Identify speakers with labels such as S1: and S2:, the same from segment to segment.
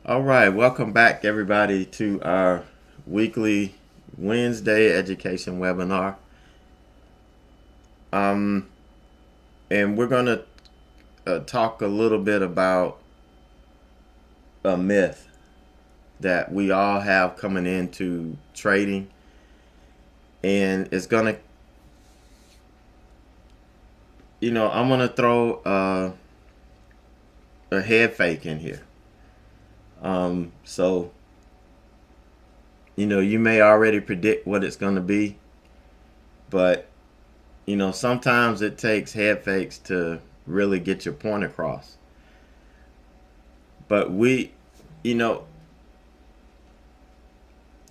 S1: All right, welcome back, everybody, to our weekly Wednesday education webinar. Um, and we're going to talk a little bit about a myth that we all have coming into trading, and it's going to, I'm going to throw a head fake in here. So you may already predict what it's going to be, but sometimes it takes head fakes to really get your point across. But a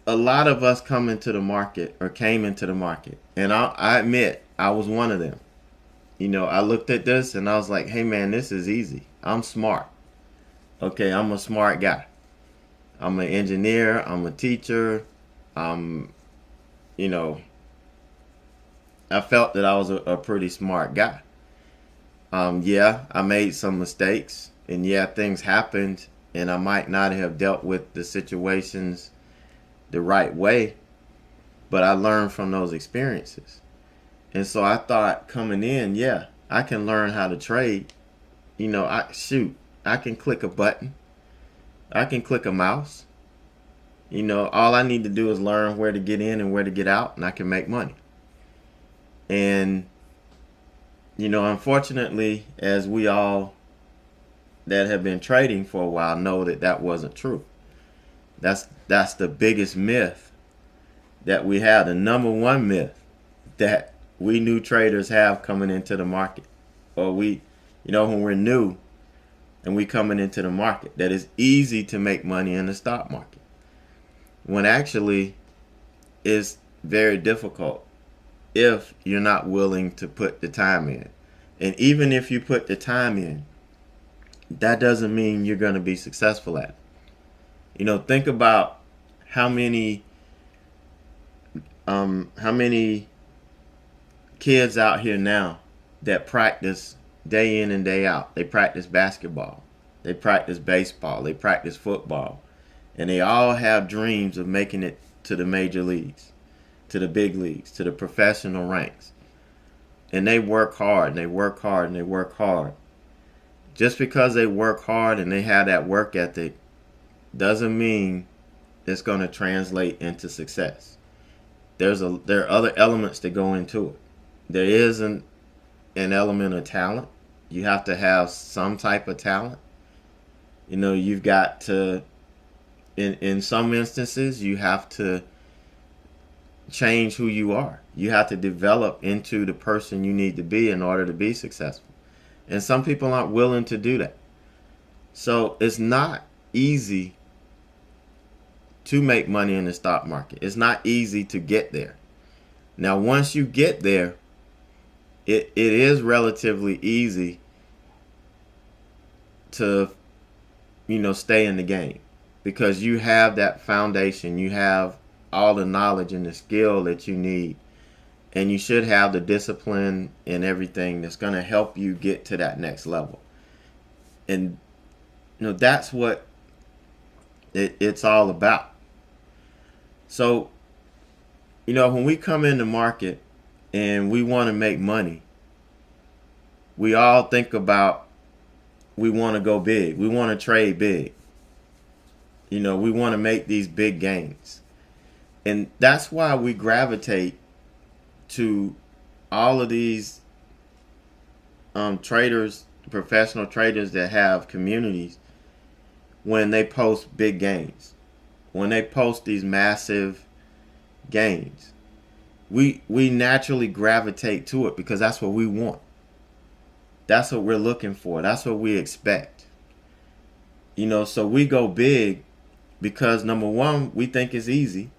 S1: lot of us come into the market or came into the market, and I admit I was one of them. I looked at this and I was like, hey man, this is easy. I'm smart. Okay, I'm a smart guy. I'm an engineer. I'm a teacher. I'm, I felt that I was a pretty smart guy. Yeah, I made some mistakes, and yeah, things happened, and I might not have dealt with the situations the right way, but I learned from those experiences. And so I thought coming in, yeah, I can learn how to trade. I can click a button. I can click a mouse. All I need to do is learn where to get in and where to get out, and I can make money. And unfortunately, as we all that have been trading for a while know, that wasn't true. That's the biggest myth that we have. The number one myth that we new traders have coming into the market, or when we're new and we coming into the market, that it's easy to make money in the stock market, when actually it's very difficult if you're not willing to put the time in. And even if you put the time in, that doesn't mean you're going to be successful at it. Think about how many kids out here now that practice day in and day out. They practice basketball, they practice baseball, they practice football, and they all have dreams of making it to the major leagues, to the big leagues, to the professional ranks. And they work hard, and they work hard, and they work hard. Just because they work hard and they have that work ethic doesn't mean it's going to translate into success. There are other elements that go into it. There is an element of talent. You have to have some type of talent. You've got to, in some instances, you have to change who you are. You have to develop into the person you need to be in order to be successful. And some people aren't willing to do that. So it's not easy to make money in the stock market. It's not easy to get there. Now, once you get there, it is relatively easy to, stay in the game, because you have that foundation. You have all the knowledge and the skill that you need, and you should have the discipline and everything that's going to help you get to that next level. And that's what it's all about. So when we come in the market and we want to make money, we all think about, we want to go big, we want to trade big, we want to make these big gains. And that's why we gravitate to all of these traders, professional traders that have communities, when they post big gains, when they post these massive gains. We naturally gravitate to it because that's what we want. That's what we're looking for. That's what we expect. So we go big because, number one, we think it's easy.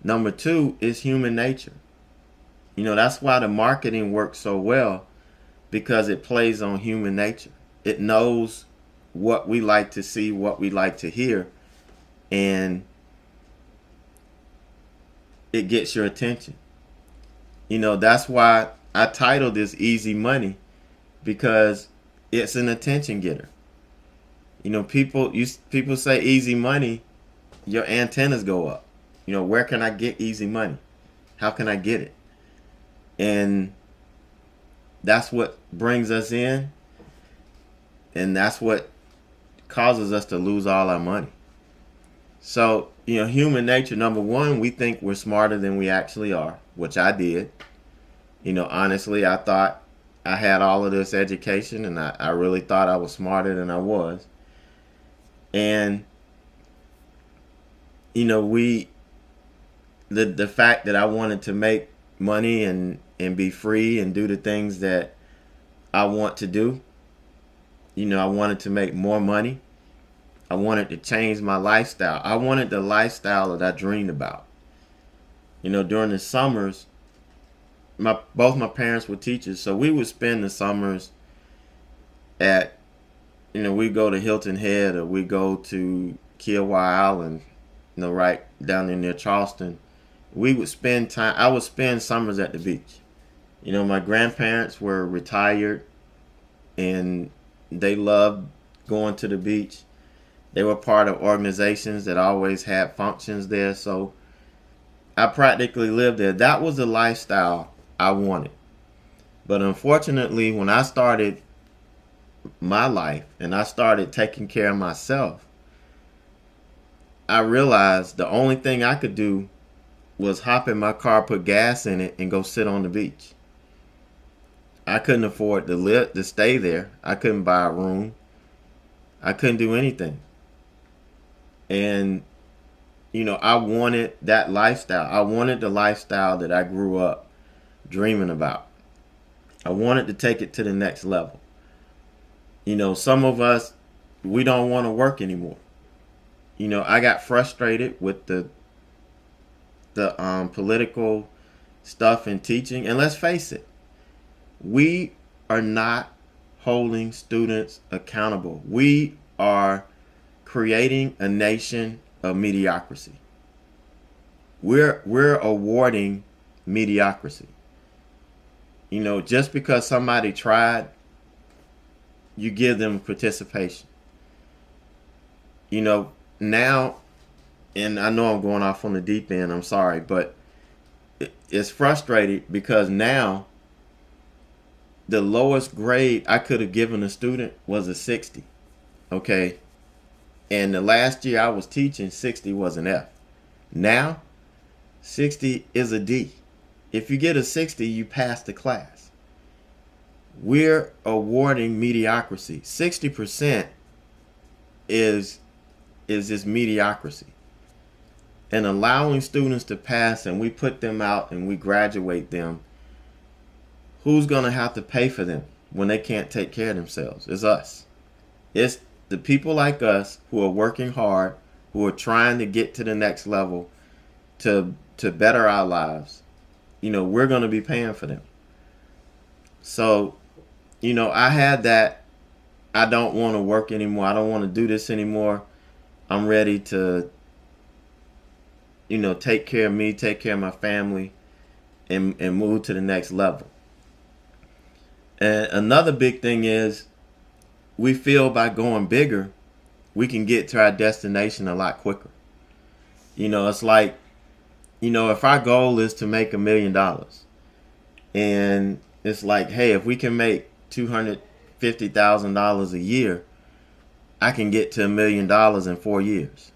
S1: Number two, it's human nature. That's why the marketing works so well, because it plays on human nature. It knows what we like to see, what we like to hear, and it gets your attention. That's why I titled this Easy Money, because it's an attention getter. People say easy money, your antennas go up. Where can I get easy money? How can I get it? And that's what brings us in, and that's what causes us to lose all our money. So, human nature, number one, we think we're smarter than we actually are, which I did. Honestly, I thought I had all of this education, and I really thought I was smarter than I was. And, the fact that I wanted to make money and be free and do the things that I want to do, I wanted to make more money. I wanted to change my lifestyle. I wanted the lifestyle that I dreamed about. During the summers, both my parents were teachers, so we would spend the summers at, we go to Hilton Head, or we go to Kiowa Island, right down there near Charleston. We would spend time. I would spend summers at the beach. My grandparents were retired, and they loved going to the beach. They were part of organizations that always had functions there, so I practically lived there. That was the lifestyle I wanted. But unfortunately, when I started my life and I started taking care of myself, I realized the only thing I could do was hop in my car, put gas in it, and go sit on the beach. I couldn't afford to stay there. I couldn't buy a room. I couldn't do anything. And, I wanted that lifestyle. I wanted the lifestyle that I grew up dreaming about. I wanted to take it to the next level. Some of us, we don't want to work anymore. I got frustrated with the political stuff in teaching. And let's face it, we are not holding students accountable. We are creating a nation of mediocrity. We're awarding mediocrity. Just because somebody tried, you give them participation. Now, and I know I'm going off on the deep end, I'm sorry, but it's frustrating because now the lowest grade I could have given a student was a 60. Okay? And the last year I was teaching, 60 was an F. Now, 60 is a D. If you get a 60, you pass the class. We're awarding mediocrity. 60% is this mediocrity. And allowing students to pass, and we put them out and we graduate them, who's going to have to pay for them when they can't take care of themselves? It's us. It's the people like us who are working hard, who are trying to get to the next level to better our lives. We're going to be paying for them. So, I had that. I don't want to work anymore. I don't want to do this anymore. I'm ready to, take care of me, take care of my family, and move to the next level. And another big thing is, we feel by going bigger, we can get to our destination a lot quicker. It's like, if our goal is to make $1 million, and it's like, hey, if we can make $250,000 a year, I can get to $1 million in 4 years.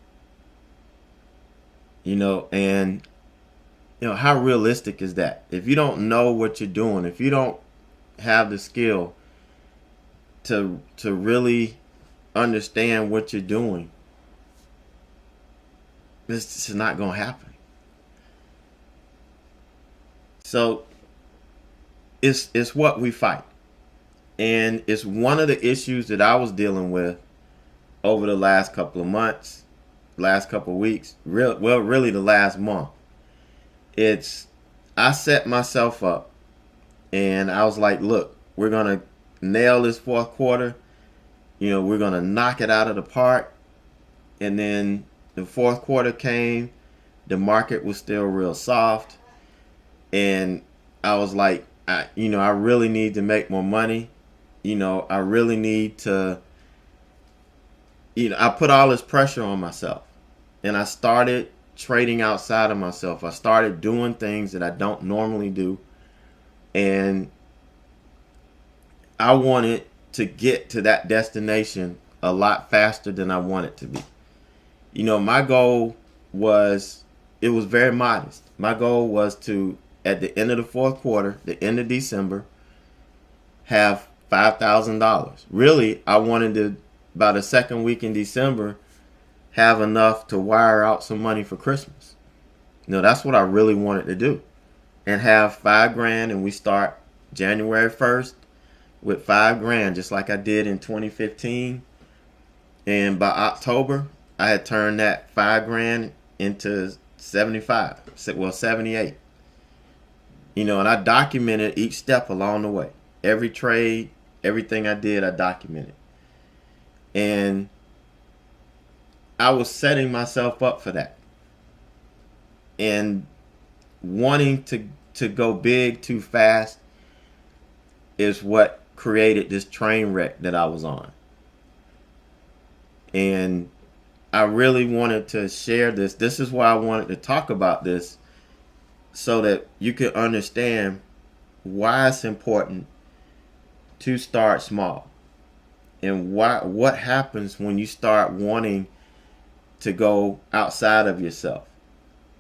S1: And how realistic is that? If you don't know what you're doing, if you don't have the skill to really understand what you're doing, this is not going to happen. So it's what we fight. And it's one of the issues that I was dealing with over the last couple of months, last couple of weeks, really the last month. I set myself up and I was like, look, we're going to nail this fourth quarter. We're going to knock it out of the park. And then the fourth quarter came. The market was still real soft. And I was like, I really need to make more money. I really need to I put all this pressure on myself, and I started trading outside of myself. I started doing things that I don't normally do, and I wanted to get to that destination a lot faster than I wanted to be. My goal was, it was very modest. My goal was to, at the end of the fourth quarter, the end of December, have $5,000. Really, I wanted to, by the second week in December, have enough to wire out some money for Christmas. That's what I really wanted to do. And have $5,000, and we start January 1st with $5,000, just like I did in 2015. And by October, I had turned that $5,000 into 78. And I documented each step along the way. Every trade, everything I did, I documented. And I was setting myself up for that. And wanting to go big too fast is what created this train wreck that I was on. And I really wanted to share this. This is why I wanted to talk about this, so that you can understand why it's important to start small, and what happens when you start wanting to go outside of yourself.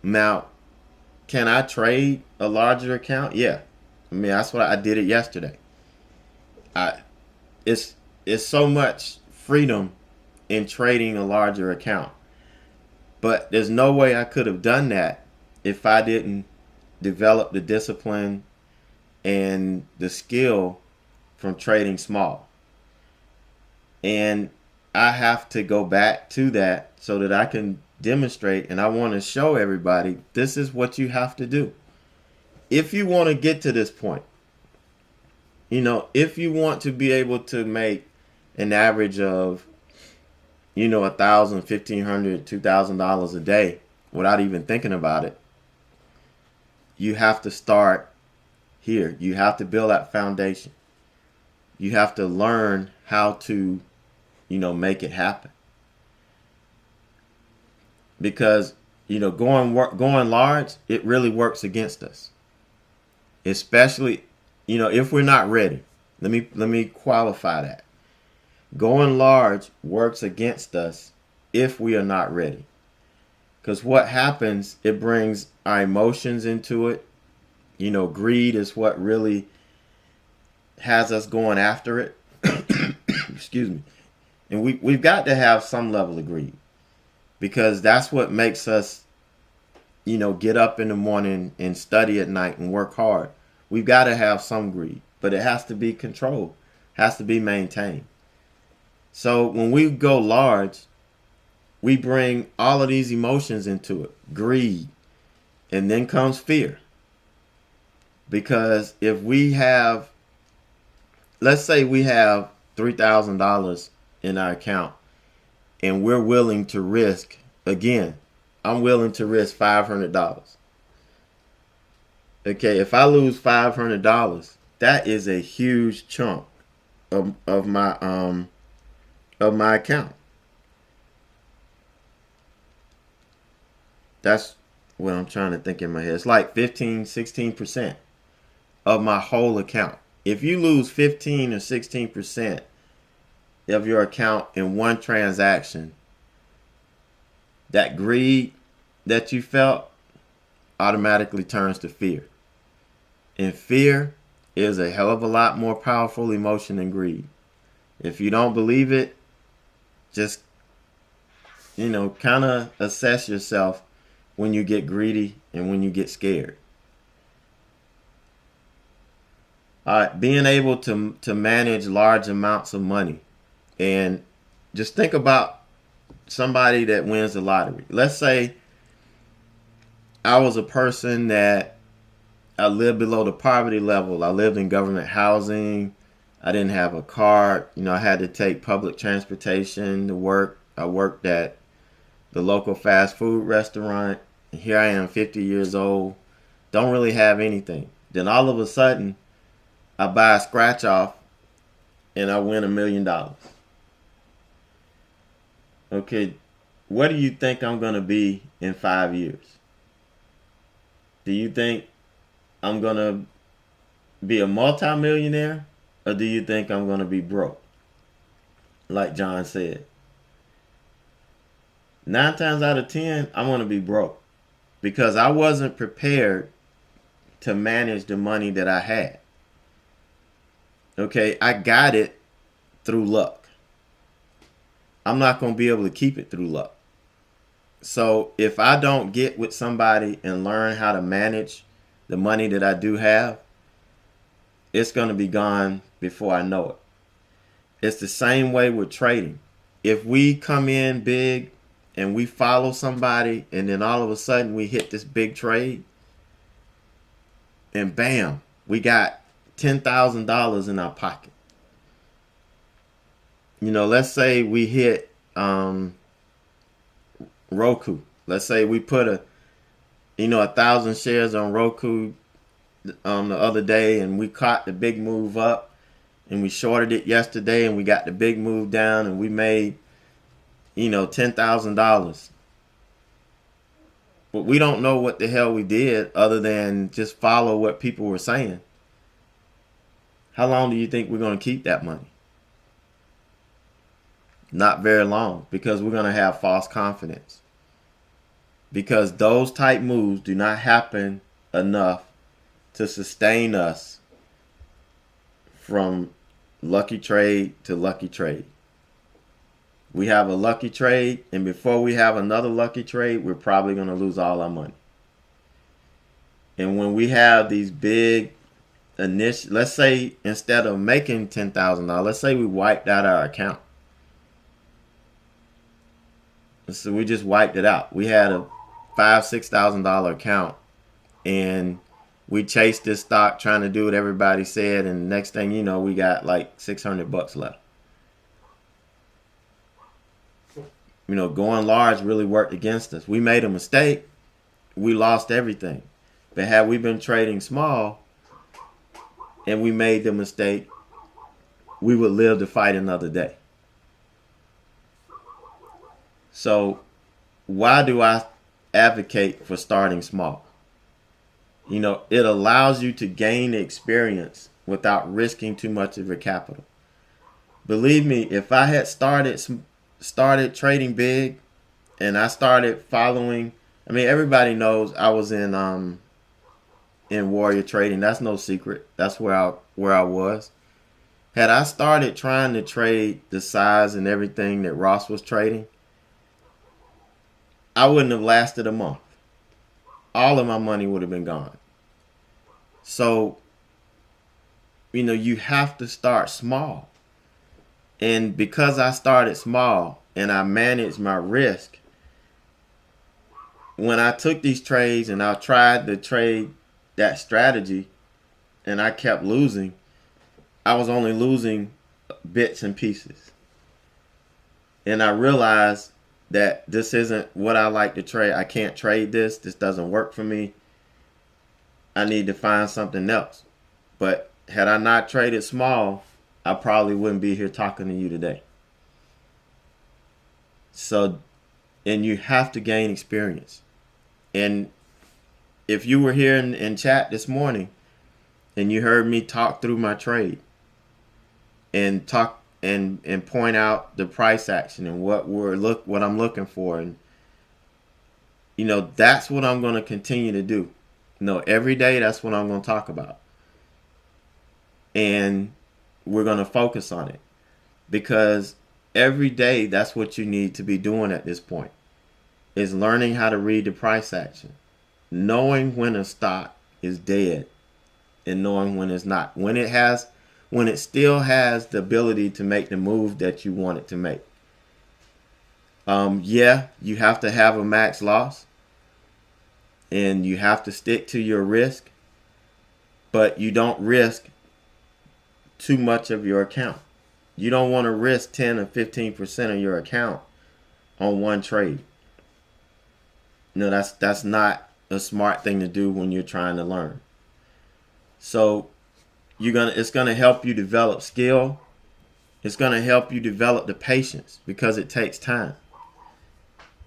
S1: Now, can I trade a larger account? Yeah. That's what I did it yesterday. It's so much freedom in trading a larger account. But there's no way I could have done that if I didn't develop the discipline and the skill from trading small. And I have to go back to that so that I can demonstrate, and I want to show everybody this is what you have to do. If you want to get to this point, if you want to be able to make an average of $1,000, $1,500, $2,000 a day without even thinking about it, you have to start here. You have to build that foundation. You have to learn how to, make it happen. Because, going large, it really works against us. Especially, if we're not ready. Let me qualify that. Going large works against us if we are not ready. Because what happens, it brings our emotions into it. Greed is what really has us going after it. Excuse me. And we've got to have some level of greed, because that's what makes us, get up in the morning and study at night and work hard. We've got to have some greed, but it has to be controlled, has to be maintained. So when we go large, we bring all of these emotions into it. Greed. And then comes fear. Because if we have, let's say we have $3,000 in our account, and we're willing to risk, again, I'm willing to risk $500. Okay, if I lose $500, that is a huge chunk of my account. That's what I'm trying to think in my head. It's like 15, 16% of my whole account. If you lose 15 or 16% of your account in one transaction, that greed that you felt automatically turns to fear. And fear is a hell of a lot more powerful emotion than greed. If you don't believe it, just, kind of assess yourself when you get greedy and when you get scared. All right, being able to manage large amounts of money. And just think about somebody that wins the lottery. Let's say I was a person that I lived below the poverty level. I lived in government housing. I didn't have a car. I had to take public transportation to work. I worked at the local fast food restaurant. And here I am, 50 years old. Don't really have anything. Then all of a sudden, I buy a scratch off and I win $1 million. Okay, what do you think I'm going to be in 5 years? Do you think I'm going to be a multimillionaire, or do you think I'm going to be broke? Like John said, 9 times out of 10, I'm going to be broke because I wasn't prepared to manage the money that I had. Okay, I got it through luck. I'm not going to be able to keep it through luck. So if I don't get with somebody and learn how to manage the money that I do have, it's going to be gone before I know it. It's the same way with trading. If we come in big and we follow somebody and then all of a sudden we hit this big trade and bam, we got $10,000 in our pocket. You know, let's say we hit Roku. Let's say we put 1,000 shares on Roku the other day, and we caught the big move up, and we shorted it yesterday, and we got the big move down, and we made $10,000. But we don't know what the hell we did other than just follow what people were saying. How long do you think we're going to keep that money? Not very long, because we're going to have false confidence. Because those type moves do not happen enough to sustain us from lucky trade to lucky trade. We have a lucky trade, and before we have another lucky trade, we're probably going to lose all our money. And when we have these big initial, let's say instead of making $10,000, let's say we wiped out our account. So we just wiped it out. We had a $5,000-$6,000 account, and we chased this stock trying to do what everybody said, and next thing you know, we got like $600 left. Going large really worked against us. We made a mistake. We lost everything. But had we been trading small and we made the mistake, we would live to fight another day. So why do I advocate for starting small? It allows you to gain experience without risking too much of your capital. Believe me, if I had started trading big and I started following, everybody knows I was in warrior trading. That's no secret. That's where I was. Had I started trying to trade the size and everything that Ross was trading, I wouldn't have lasted a month. All of my money would have been gone. So, you have to start small. And because I started small and I managed my risk, when I took these trades and I tried to trade that strategy and I kept losing, I was only losing bits and pieces. And I realized that this isn't what I like to trade. I can't trade this. This doesn't work for me. I need to find something else. But had I not traded small, I probably wouldn't be here talking to you today. So, and you have to gain experience. And if you were here in chat this morning and you heard me talk through my trade and talk and point out the price action and what I'm looking for, and that's what I'm going to continue to do. Every day that's what I'm going to talk about. And we're going to focus on it, because every day that's what you need to be doing at this point, is learning how to read the price action, knowing when a stock is dead and knowing when it's not, when it still has the ability to make the move that you want it to make. You have to have a max loss and you have to stick to your risk, but you don't risk too much of your account. You don't want to risk 10 or 15% of your account on one trade. That's not a smart thing to do when you're trying to learn. So it's gonna help you develop skill. It's gonna help you develop the patience, because it takes time.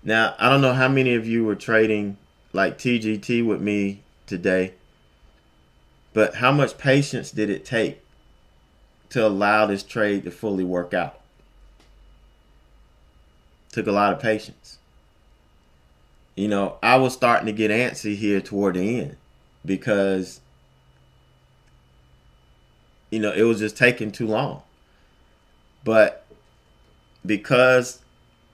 S1: Now, I don't know how many of you were trading like TGT with me today, but how much patience did it take to allow this trade to fully work out? Took a lot of patience. You know, I was starting to get antsy here toward the end because, you know, it was just taking too long. But because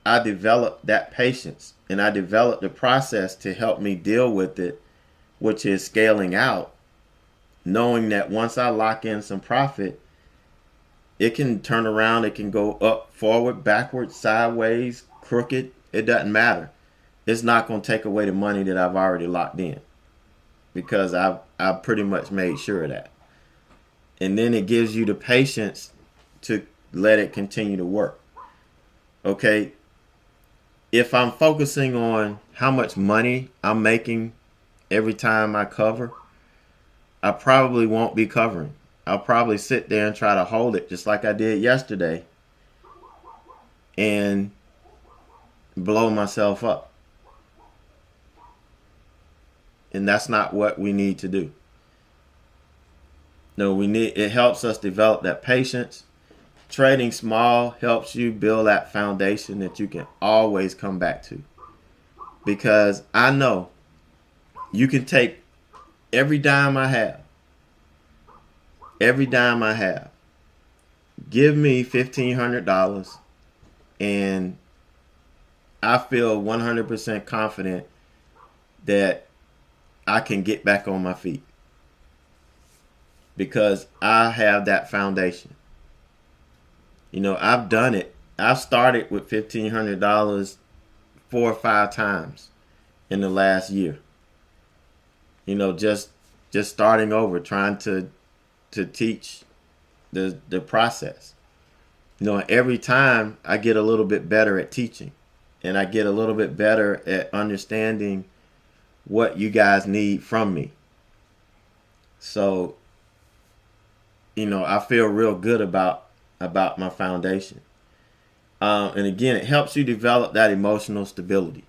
S1: I developed that patience and I developed the process to help me deal with it, which is scaling out, knowing that once I lock in some profit, it can turn around, it can go up, forward, backward, sideways, crooked. It doesn't matter. It's not going to take away the money that I've already locked in because I've pretty much made sure of that. And then it gives you the patience to let it continue to work. Okay, if I'm focusing on how much money I'm making every time I cover, I probably won't be covering. I'll probably sit there and try to hold it just like I did yesterday and blow myself up. And that's not what we need to do. No, it helps us develop that patience. Trading small helps you build that foundation that you can always come back to. Because I know you can take every dime I have, give me $1,500, and I feel 100% confident that I can get back on my feet because I have that foundation. You know, I've done it. I've started with $1,500 4 or 5 times in the last year. You know, just starting over, trying to teach the process. You know, every time I get a little bit better at teaching, and I get a little bit better at understanding what you guys need from me. So, you know, I feel real good about my foundation. And again, it helps you develop that emotional stability.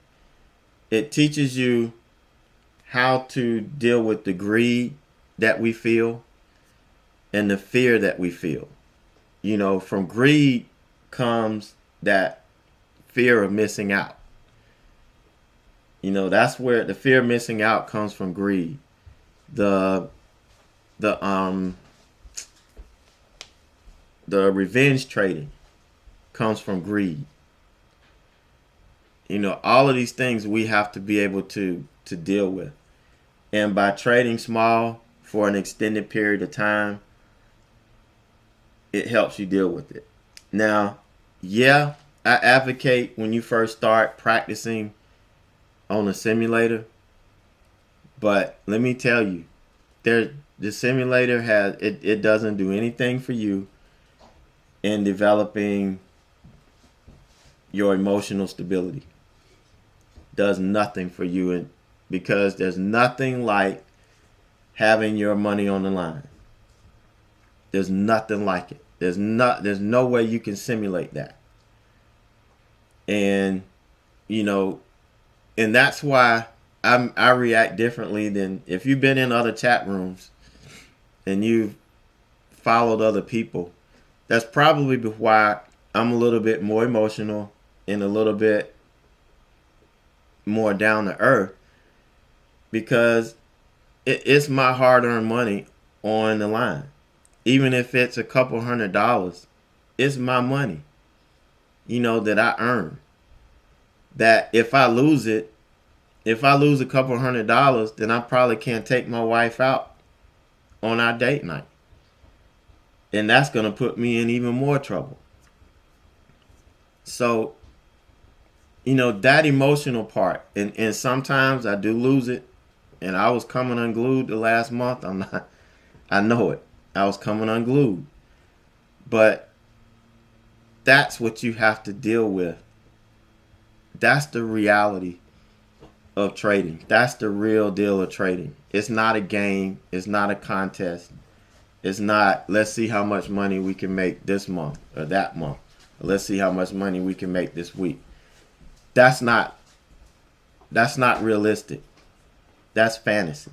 S1: It teaches you how to deal with the greed that we feel and the fear that we feel. You know, from greed comes that fear of missing out. You know, that's where the fear of missing out comes from greed. The revenge trading comes from greed. You know, all of these things we have to be able to deal with. And by trading small for an extended period of time, it helps you deal with it. Now, yeah, I advocate when you first start practicing on a simulator, but let me tell you, the simulator it doesn't do anything for you in developing your emotional stability. Does nothing for you, because there's nothing like having your money on the line. There's nothing like it. There's no way you can simulate that. And you know, and that's why I react differently than if you've been in other chat rooms and you've followed other people. That's probably why I'm a little bit more emotional and a little bit more down to earth, because it's my hard-earned money on the line. Even if it's a couple $100, it's my money, you know, that I earn. That if I lose a couple $100, then I probably can't take my wife out on our date night. And that's going to put me in even more trouble. So, you know, that emotional part, and sometimes I do lose it. And I was coming unglued the last month. I know it. I was coming unglued. But that's what you have to deal with. That's the reality of trading. That's the real deal of trading. It's not a game. It's not a contest. It's not, let's see how much money we can make this month or that month. Or let's see how much money we can make this week. That's not That's not realistic. That's fantasy.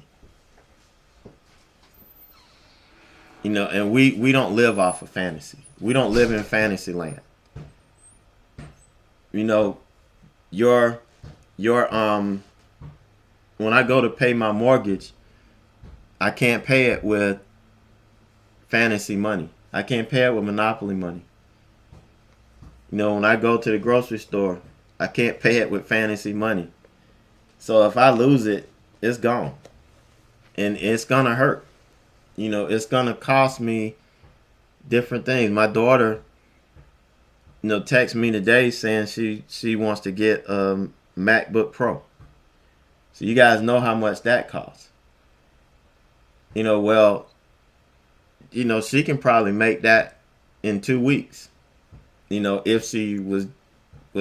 S1: And we don't live off of fantasy. We don't live in fantasy land. Your when I go to pay my mortgage, I can't pay it with fantasy money. I can't pay it with Monopoly money. When I go to the grocery store, I can't pay it with fantasy money. So if I lose it, it's gone. And it's going to hurt. It's going to cost me different things. My daughter, texted me today saying she wants to get a MacBook Pro. So you guys know how much that costs. She can probably make that in 2 weeks. If she was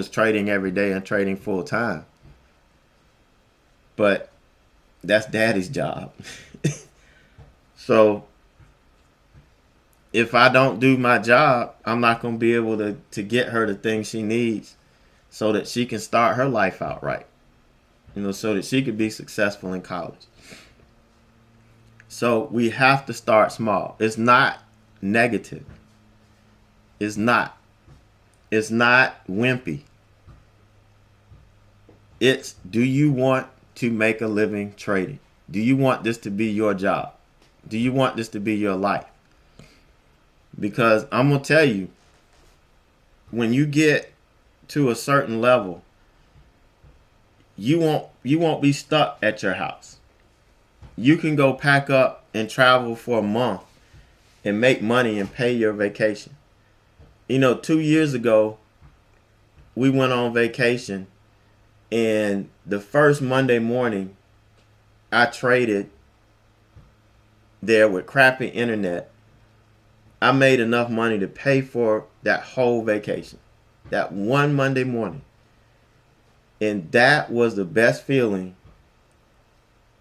S1: trading every day and trading full time. But that's daddy's job. So if I don't do my job, I'm not going to be able to get her the things she needs so that she can start her life out right. So that she could be successful in college. So we have to start small. It's not negative. It's not. It's not wimpy. It's, do you want to make a living trading? Do you want this to be your job? Do you want this to be your life? Because I'm going to tell you, when you get to a certain level, you won't be stuck at your house. You can go pack up and travel for a month and make money and pay your vacation. 2 years ago, we went on vacation, and the first Monday morning, I traded there with crappy internet. I made enough money to pay for that whole vacation, that one Monday morning. And that was the best feeling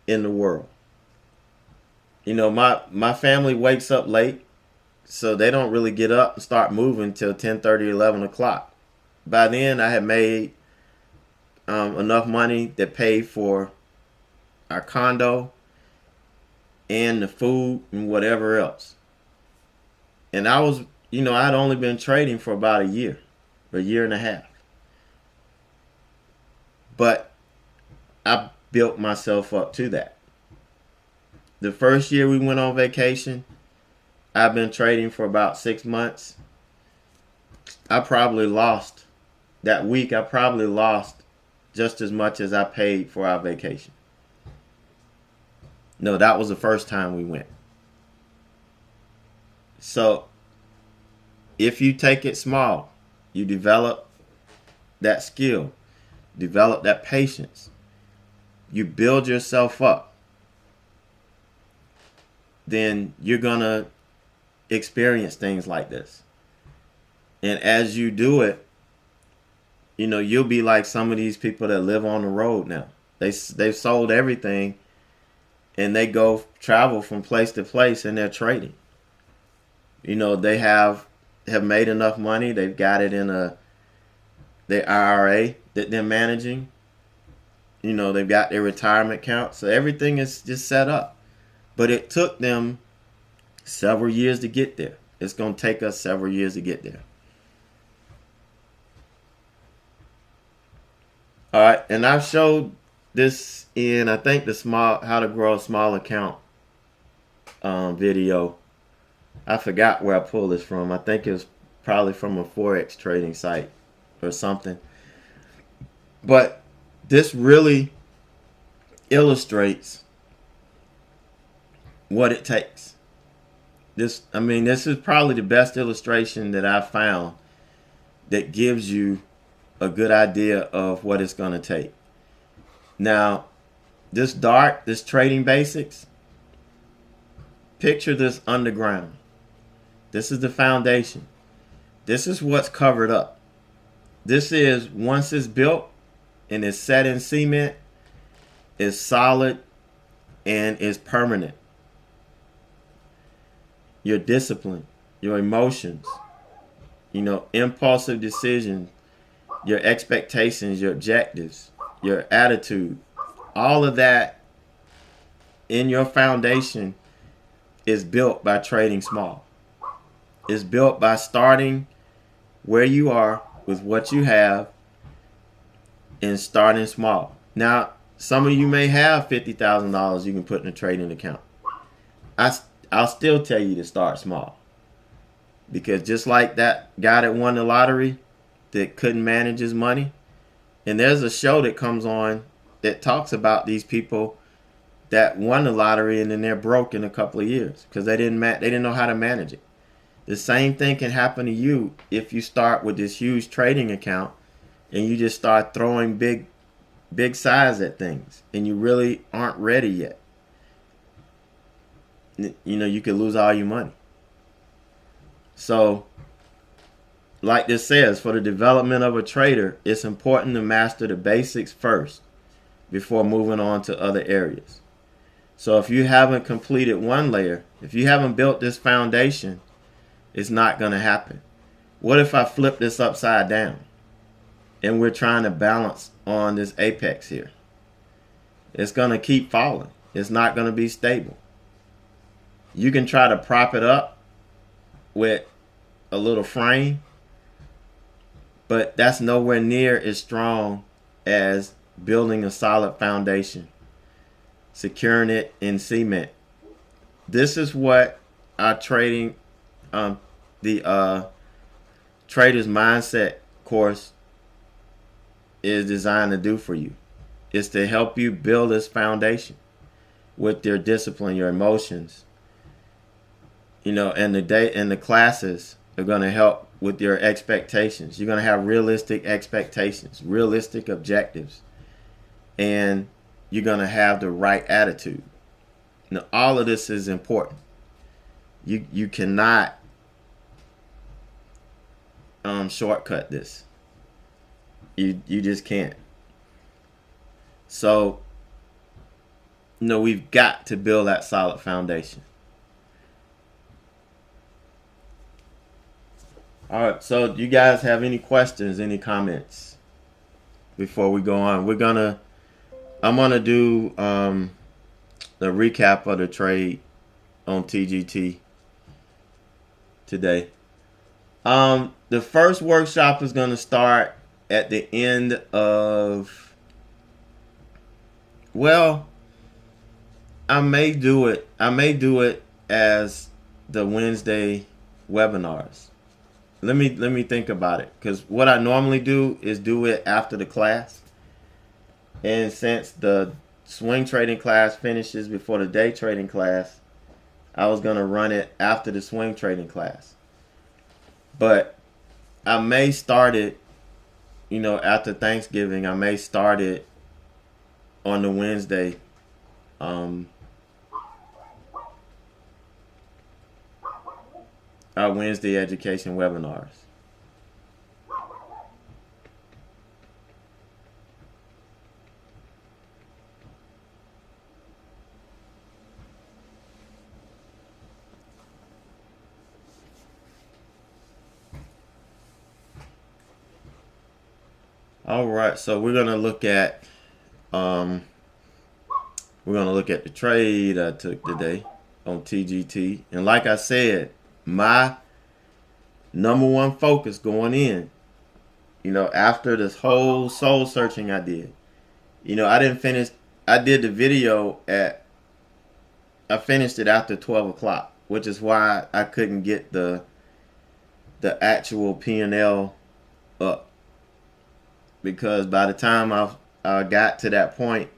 S1: in the world. My family wakes up late, so they don't really get up and start moving till 10:30, 11 o'clock. By then, I had made enough money to pay for our condo and the food and whatever else. And I was, I'd only been trading for about a year and a half. But I built myself up to that. The first year we went on vacation, I've been trading for about 6 months. That week I probably lost just as much as I paid for our vacation. No, that was the first time we went. So, if you take it small, you develop that skill, develop that patience, you build yourself up, then you're going to experience things like this. And as you do it, you'll be like some of these people that live on the road now. They've sold everything and they go travel from place to place and they're trading. They have made enough money. They've got it in their IRA that they're managing. They've got their retirement account. So everything is just set up. But it took them several years to get there. It's going to take us several years to get there. All right, and I've showed this in, I think, the how to grow a small account video. I forgot where I pulled this from. I think it was probably from a Forex trading site or something. But this really illustrates what it takes. This is probably the best illustration that I've found that gives you a good idea of what it's going to take. Now, this trading basics, picture this underground. This is the foundation. This is what's covered up. This is, once it's built and it's set in cement, is solid and is permanent. Your discipline, your emotions, impulsive decisions, your expectations, your objectives, your attitude, all of that in your foundation is built by trading small. It's built by starting where you are with what you have and starting small. Now, some of you may have $50,000 you can put in a trading account. I'll still tell you to start small, because just like that guy that won the lottery that couldn't manage his money, and there's a show that comes on that talks about these people that won the lottery and then they're broke in a couple of years because they didn't know how to manage it. The same thing can happen to you if you start with this huge trading account and you just start throwing big size at things and you really aren't ready yet. You know, you could lose all your money. So, like this says, for the development of a trader, it's important to master the basics first before moving on to other areas. So if you haven't completed one layer, if you haven't built this foundation, it's not going to happen. What if I flip this upside down and we're trying to balance on this apex here? It's going to keep falling. It's not going to be stable. You can try to prop it up with a little frame, but that's nowhere near as strong as building a solid foundation, securing it in cement. This is what our trading, the Trader's Mindset course is designed to do for you. It's to help you build this foundation with your discipline, your emotions, and the classes are going to help with your expectations. You're going to have realistic expectations, realistic objectives, and you're going to have the right attitude. Now, all of this is important. You cannot shortcut this. You just can't. So, we've got to build that solid foundation. All right, so do you guys have any questions, any comments before we go on? I'm gonna do the recap of the trade on TGT today. The first workshop is gonna start at the end of, I may do it as the Wednesday webinars. Let me think about it, because what I normally do is do it after the class. And since the swing trading class finishes before the day trading class, I was going to run it after the swing trading class. But I may start it, after Thanksgiving. I may start it on the Wednesday. Our Wednesday education webinars. All right, so we're gonna look at the trade I took today on TGT, and like I said, my number one focus going in, after this whole soul searching I did, I didn't finish. I did the video I finished it after 12 o'clock, which is why I couldn't get the actual P&L up. Because by the time I got to that point,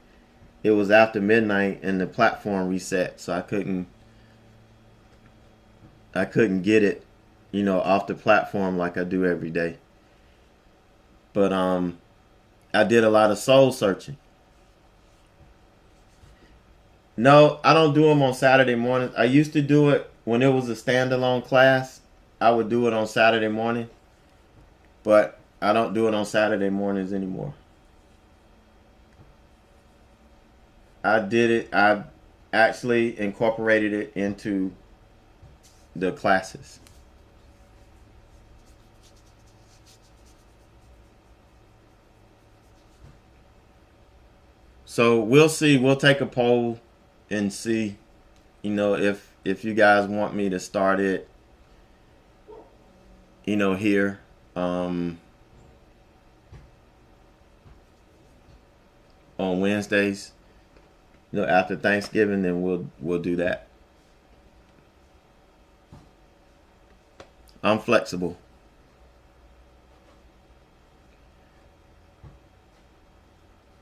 S1: it was after midnight and the platform reset, so I couldn't get it, off the platform like I do every day. But I did a lot of soul searching. No, I don't do them on Saturday mornings. I used to do it when it was a standalone class. I would do it on Saturday morning, but I don't do it on Saturday mornings anymore. I actually incorporated it into the classes. So we'll see. We'll take a poll and see, if you guys want me to start it, here, on Wednesdays, after Thanksgiving, then we'll do that. I'm flexible.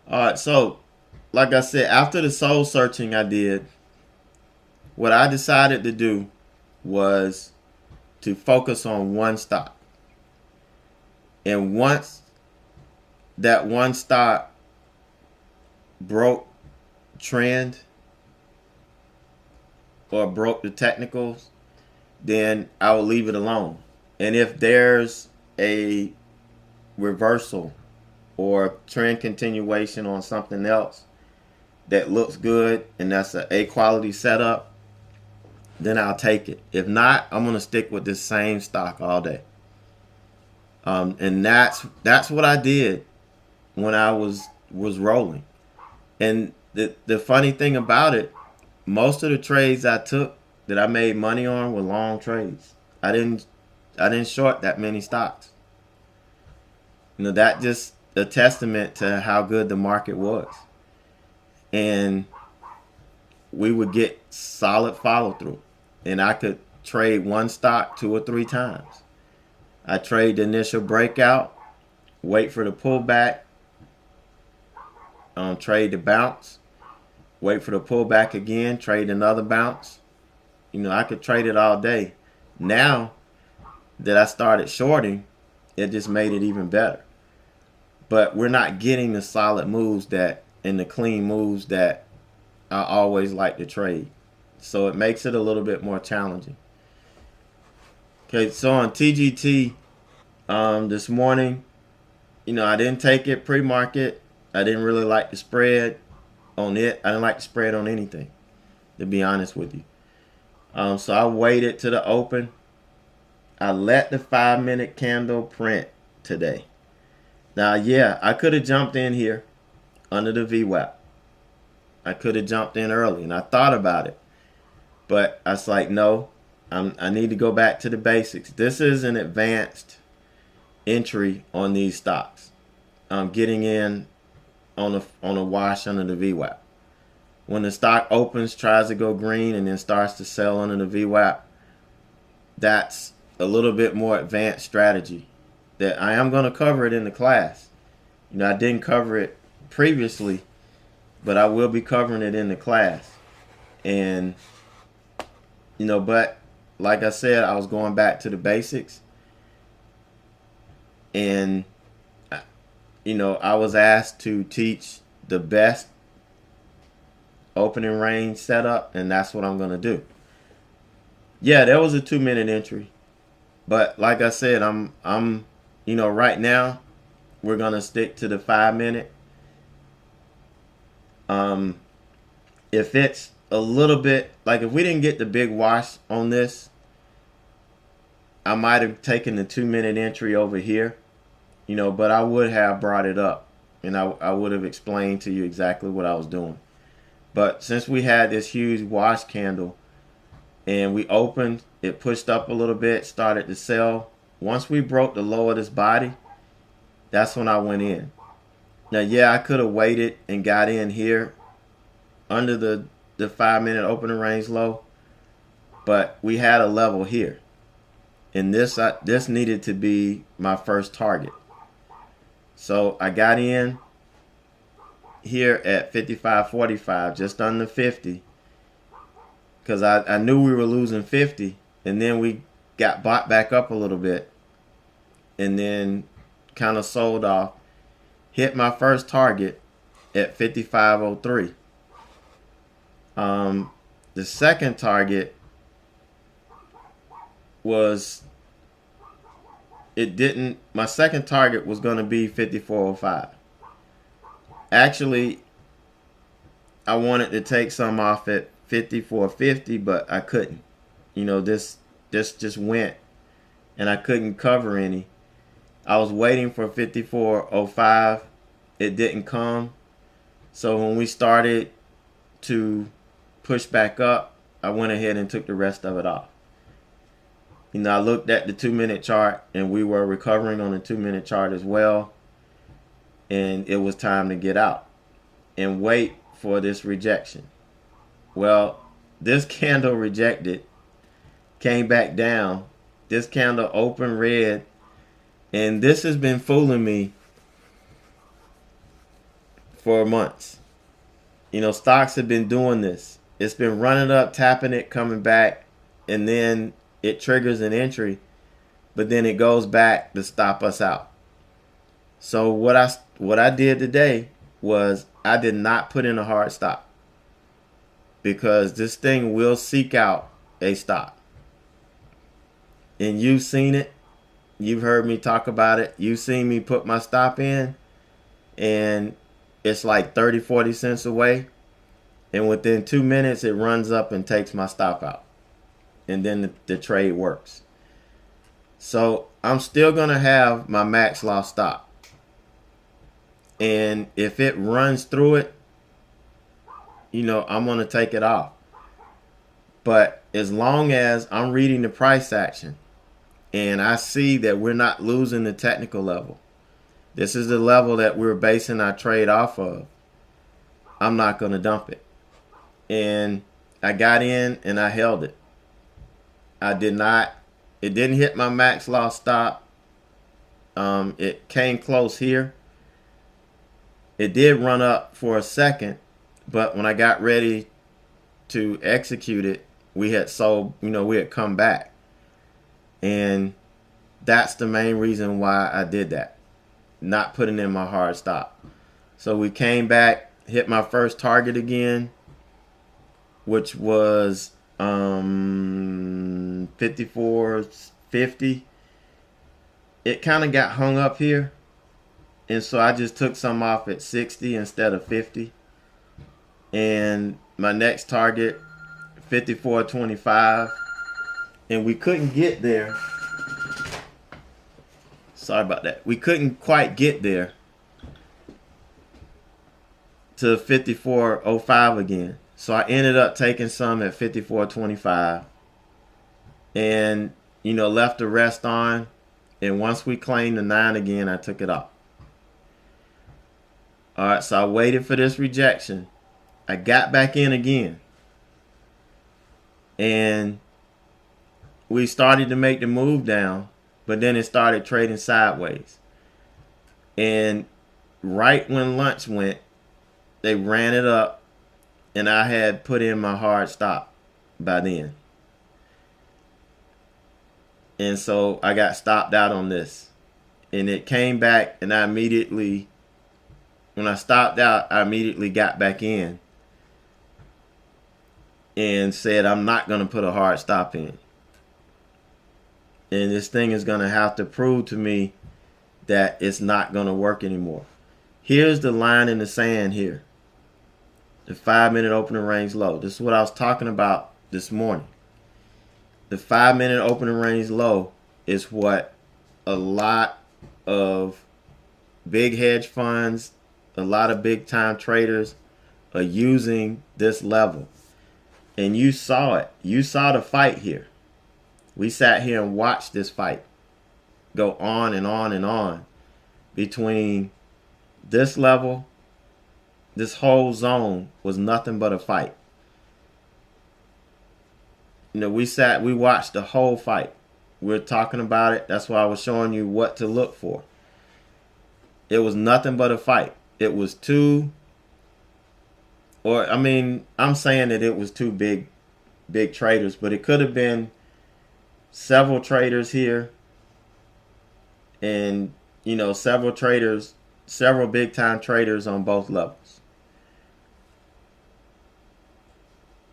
S1: All right, so like I said, after the soul searching I did, what I decided to do was to focus on one stock. And once that one stock broke trend or broke the technicals, then I will leave it alone. And if there's a reversal or trend continuation on something else that looks good and that's an A quality setup, then I'll take it. If not, I'm gonna stick with this same stock all day. And that's what I did when I was rolling. And the funny thing about it, most of the trades I took that I made money on were long trades. I didn't short that many stocks. That just a testament to how good the market was. And we would get solid follow through. And I could trade one stock 2 or 3 times. I trade the initial breakout, wait for the pullback, trade the bounce, wait for the pullback again, trade another bounce. I could trade it all day. Now that I started shorting, it just made it even better. But we're not getting the solid moves and the clean moves that I always like to trade. So it makes it a little bit more challenging. Okay, so on TGT this morning, I didn't take it pre-market. I didn't really like the spread on it. I didn't like the spread on anything, to be honest with you. So I waited to the open. I let the 5-minute candle print today. Now, yeah, I could have jumped in here under the VWAP. I could have jumped in early, and I thought about it. But I was like, no, I need to go back to the basics. This is an advanced entry on these stocks. I'm getting in on a wash under the VWAP. When the stock opens, tries to go green, and then starts to sell under the VWAP, that's a little bit more advanced strategy that I am going to cover it in the class. I didn't cover it previously, but I will be covering it in the class. And, but like I said, I was going back to the basics. And, I was asked to teach the best opening range setup, and that's what I'm going to do. Yeah, there was a 2-minute entry. But like I said, I'm right now we're going to stick to the 5-minute. If it's a little bit, like if we didn't get the big wash on this, I might have taken the 2-minute entry over here, but I would have brought it up and I would have explained to you exactly what I was doing. But since we had this huge wash candle and we opened, it pushed up a little bit, started to sell. Once we broke the low of this body, that's when I went in. Now, yeah, I could have waited and got in here under the 5-minute opening range low, but we had a level here. And this needed to be my first target. So I got in here at 55.45, just under 50, because I knew we were losing 50, and then we got bought back up a little bit, and then kind of sold off. Hit my first target at 55.03. The second target was, my second target was going to be 54.05. Actually, I wanted to take some off at 54.50, but I couldn't. This just went, and I couldn't cover any. I was waiting for 54.05. It didn't come. So when we started to push back up, I went ahead and took the rest of it off. I looked at the 2-minute chart, and we were recovering on the 2-minute chart as well. And it was time to get out and wait for this rejection. Well, this candle rejected, came back down. This candle opened red, and this has been fooling me for months. Stocks have been doing this. It's been running up, tapping it, coming back, and then it triggers an entry, but then it goes back to stop us out. So what I did today was I did not put in a hard stop, because this thing will seek out a stop. And you've seen it. You've heard me talk about it. You've seen me put my stop in, and it's like 30, 40 cents away. And within 2 minutes, it runs up and takes my stop out. And then the trade works. So I'm still going to have my max loss stop. And if it runs through it, I'm going to take it off. But as long as I'm reading the price action and I see that we're not losing the technical level, this is the level that we're basing our trade off of, I'm not going to dump it. And I got in and I held it. It didn't hit my max loss stop. It came close here. It did run up for a second, but when I got ready to execute it, we had sold, we had come back. And that's the main reason why I did that, not putting in my hard stop. So we came back, hit my first target again, which was 54.50. It kind of got hung up here, and so I just took some off at 60 instead of 50. And my next target, 54.25, and we couldn't get there. Sorry about that. We couldn't quite get there to 54.05 again. So I ended up taking some at 54.25 and, left the rest on. And once we claimed the 9 again, I took it off. All right, so I waited for this rejection. I got back in again. And we started to make the move down, but then it started trading sideways. And right when lunch went, they ran it up, and I had put in my hard stop by then. And so I got stopped out on this. And it came back, and when I stopped out, I immediately got back in and said, I'm not going to put a hard stop in. And this thing is going to have to prove to me that it's not going to work anymore. Here's the line in the sand here. The 5-minute opening range low. This is what I was talking about this morning. The 5-minute opening range low is what a lot of big hedge funds, a lot of big time traders are using this level. And you saw it. You saw the fight here. We sat here and watched this fight go on and on and on between this level. This whole zone was nothing but a fight. We watched the whole fight. We're talking about it. That's why I was showing you what to look for. It was nothing but a fight. It was I'm saying that it was two big traders, but it could have been several traders here and, several big time traders on both levels.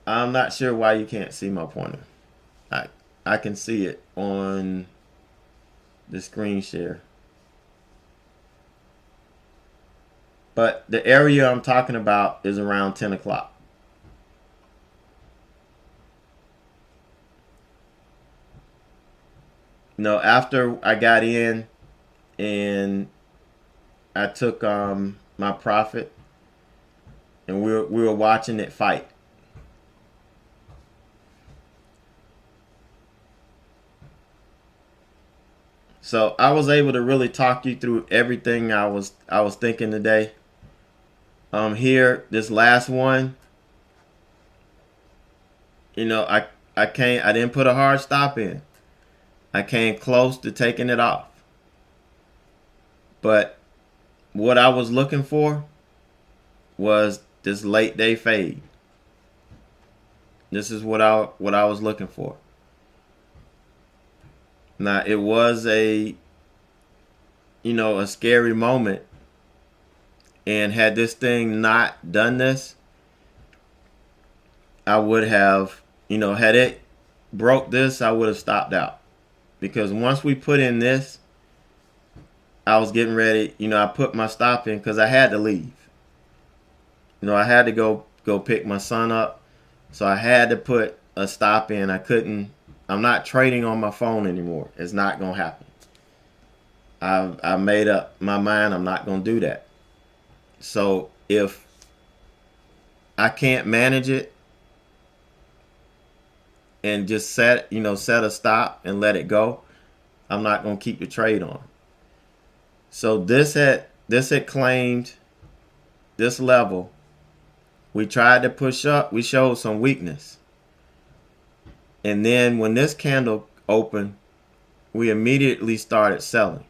S1: I'm not sure why you can't see my pointer. I can see it on the screen share. But the area I'm talking about is around 10 o'clock. After I got in and I took my profit, and we were watching it fight. So I was able to really talk you through everything I was thinking today. Here, this last one, you know, I didn't put a hard stop in. I came close to taking it off. But what I was looking for was this late day fade. This is what I was looking for. Now, it was a scary moment, and had this thing not done this, I would have, had it broke this, I would have stopped out. Because once we put in this, I was getting ready, I put my stop in because I had to leave. I had to go pick my son up. So I had to put a stop in. I'm not trading on my phone anymore. It's not going to happen. I made up my mind I'm not going to do that. So if I can't manage it and just set a stop and let it go, I'm not going to keep the trade on. So this had claimed this level. We tried to push up. We showed some weakness. And then when this candle opened, we immediately started selling.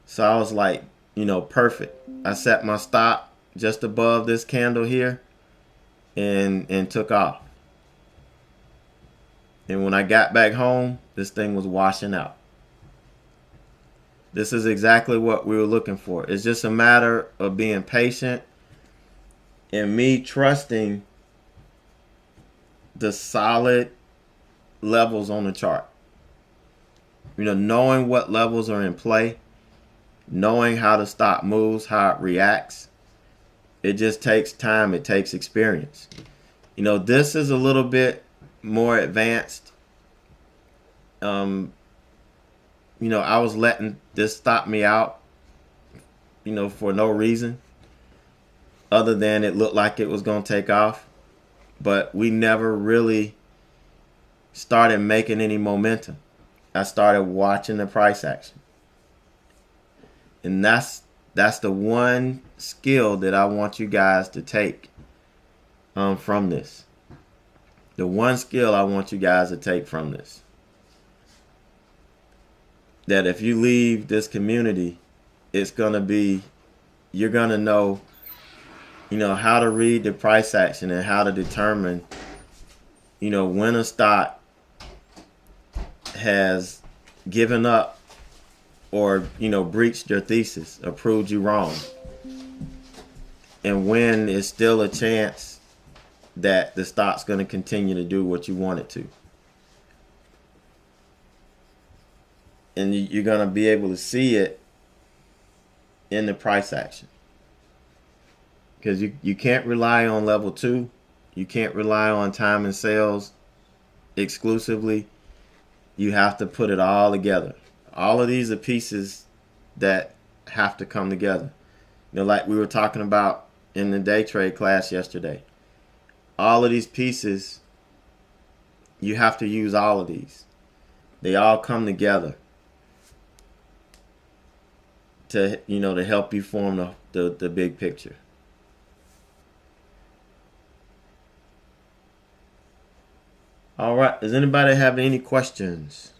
S1: So I was like, perfect. I set my stop just above this candle here and took off. And when I got back home, this thing was washing out. This is exactly what we were looking for. It's just a matter of being patient and me trusting the solid levels on the chart. Knowing what levels are in play, knowing how the stock moves, how it reacts. It just takes time. It takes experience. This is a little bit more advanced. I was letting this stop me out, for no reason other than it looked like it was going to take off. But we never really started making any momentum. I started watching the price action. And that's the one skill that I want you guys to take from this. The one skill I want you guys to take from this. That if you leave this community, it's going to be, you're going to know, how to read the price action and how to determine, when a stock has given up or, breached your thesis or proved you wrong. And when it's still a chance that the stock's going to continue to do what you want it to. And you're going to be able to see it in the price action. Because you can't rely on level 2. You can't rely on time and sales exclusively. You have to put it all together. All of these are pieces that have to come together. Like we were talking about in the day trade class yesterday. All of these pieces, you have to use all of these. They all come together to help you form the big picture. All right. Does anybody have any questions?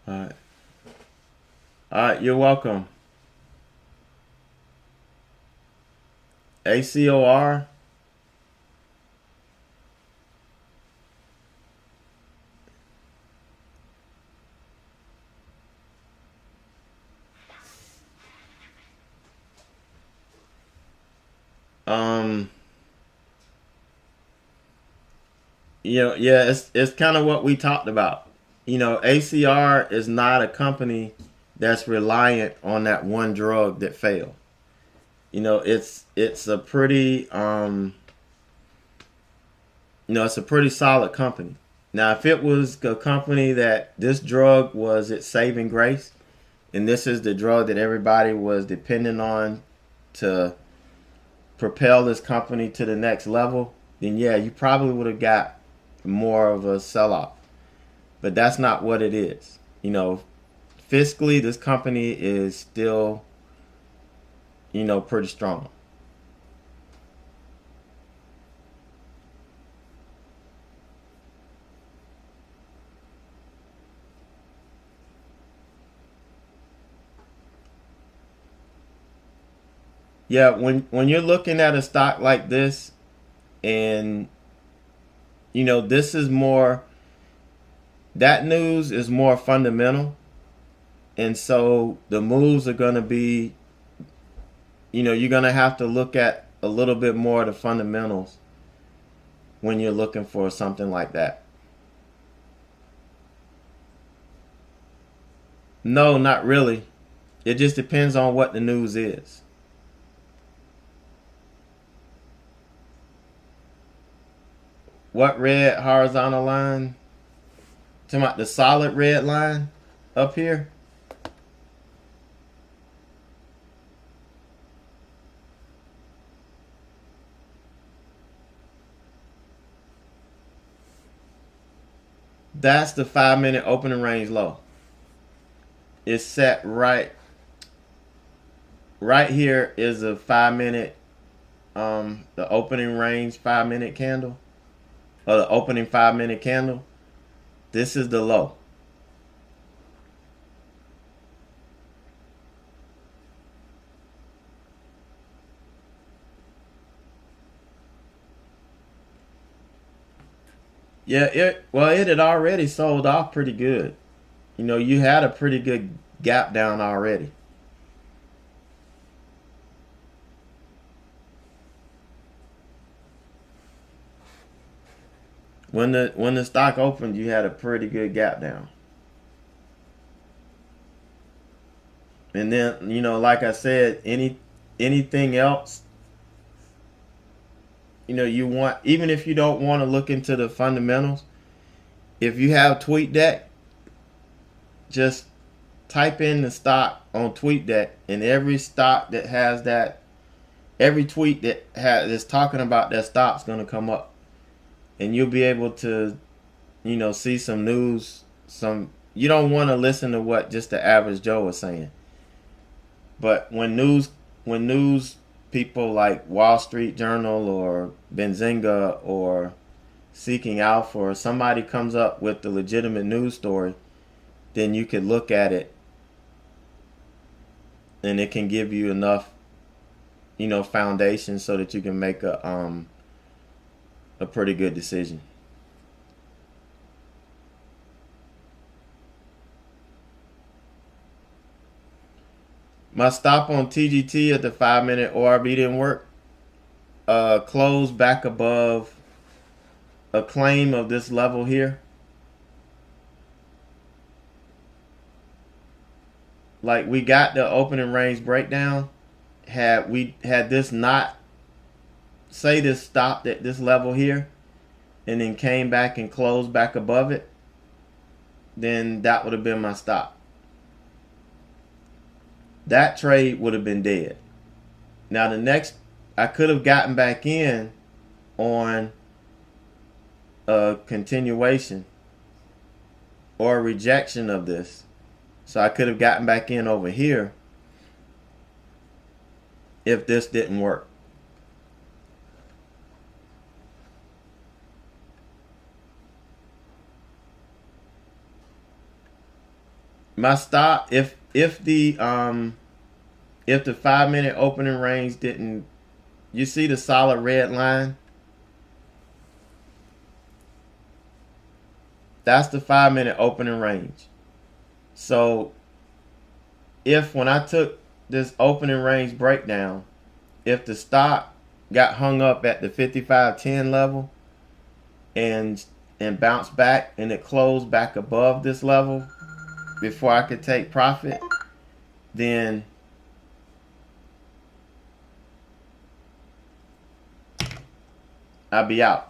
S1: All right. All right, you're welcome. ACOR. Um, yeah, it's kind of what we talked about. ACR is not a company that's reliant on that one drug that failed. It's a pretty it's a pretty solid company. Now, if it was a company that this drug was its saving grace, and this is the drug that everybody was depending on to propel this company to the next level, then yeah, you probably would have got more of a sell off. But that's not what it is. Fiscally, this company is still, pretty strong. Yeah, when you're looking at a stock like this, and this is more, that news is more fundamental, and so the moves are going to be, you're going to have to look at a little bit more of the fundamentals when you're looking for something like that. No, not really. It just depends on what the news is. What red horizontal line? Talking about the solid red line up here? That's the 5-minute opening range low. It's set right here is a 5-minute the opening range 5-minute candle, or the opening 5-minute candle. This is the low. Yeah, it had already sold off pretty good. You had a pretty good gap down already. When the stock opened, you had a pretty good gap down. And then, like I said, anything else, you want, even if you don't want to look into the fundamentals, if you have TweetDeck, just type in the stock on TweetDeck, and every stock that has that, every tweet that's talking about that stock's going to come up, and you'll be able to, see some news. You don't want to listen to what just the average Joe is saying, but when news people like Wall Street Journal or Benzinga or Seeking Alpha, or somebody comes up with the legitimate news story, then you can look at it, and it can give you enough, foundation so that you can make a pretty good decision. My stop on TGT at the 5-minute ORB didn't work. Closed back above a claim of this level here. Like, we got the opening range breakdown. Had this not, say this stopped at this level here, and then came back and closed back above it, then that would have been my stop. That trade would have been dead. Now the next, I could have gotten back in on a continuation or a rejection of this. So I could have gotten back in over here if this didn't work. My stop, if the 5-minute opening range didn't You see the solid red line? That's the 5-minute opening range. So if when I took this opening range breakdown, if the stock got hung up at the 55.10 level and bounced back and it closed back above this level before I could take profit, then I'd be out.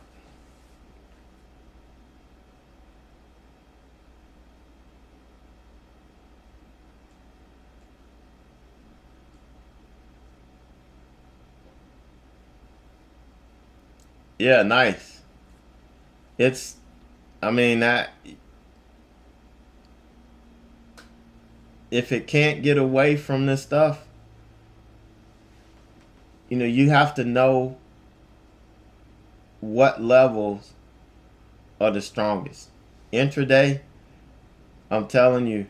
S1: Yeah, nice. It's, I mean, that if it can't get away from this stuff, you have to know what levels are the strongest. Intraday, I'm telling you,